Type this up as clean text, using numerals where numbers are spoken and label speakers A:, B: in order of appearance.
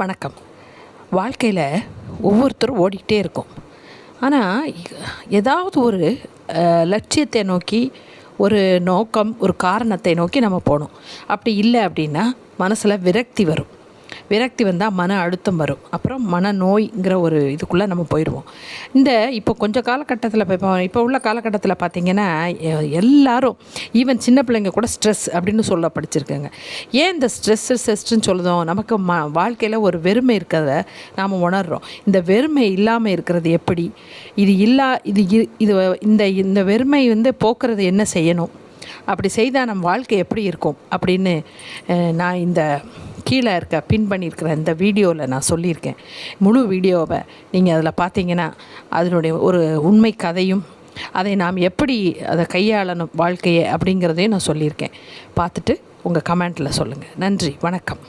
A: வணக்கம். வாழ்க்கையில் ஒவ்வொருத்தரும் ஓடிக்கிட்டே இருக்கோம். ஆனால் ஏதாவது ஒரு லட்சியத்தை நோக்கி, ஒரு நோக்கம், ஒரு காரணத்தை நோக்கி நம்ம போகணும். அப்படி இல்லை அப்படின்னா மனசில் விரக்தி வரும். விரக்தி வந்தால் மன அழுத்தம் வரும். அப்புறம் மனநோய்ங்கிற ஒரு இதுக்குள்ளே நம்ம போயிடுவோம். இப்போ கொஞ்சம் காலகட்டத்தில் இப்போ உள்ள காலகட்டத்தில் பார்த்திங்கன்னா எல்லாரும், ஈவன் சின்ன பிள்ளைங்க கூட ஸ்ட்ரெஸ் அப்படின்னு சொல்ல படிச்சிருக்காங்க. ஏன் இந்த ஸ்ட்ரெஸ்ன்னு சொல்லுதோம்? நமக்கு வாழ்க்கையில் ஒரு வெறுமை இருக்கிறத நாம் உணர்கிறோம். இந்த வெறுமை இல்லாமல் இருக்கிறது எப்படி? இது இந்த வெறுமை போக்குறது என்ன செய்யணும்? அப்படி செய்தால் நம்ம வாழ்க்கை எப்படி இருக்கும் அப்படின்னு நான் இந்த கீழே பின் பண்ணியிருக்கிற இந்த வீடியோவில் நான் சொல்லியிருக்கேன். முழு வீடியோவை நீங்கள் அதில் பார்த்தீங்கன்னா அதனுடைய ஒரு உண்மை கதையும், அதை நாம் எப்படி அதை கையாளணும் வாழ்க்கையை அப்படிங்கிறதையும் நான் சொல்லியிருக்கேன். பார்த்துட்டு உங்கள் கமெண்ட்டில் சொல்லுங்கள். நன்றி, வணக்கம்.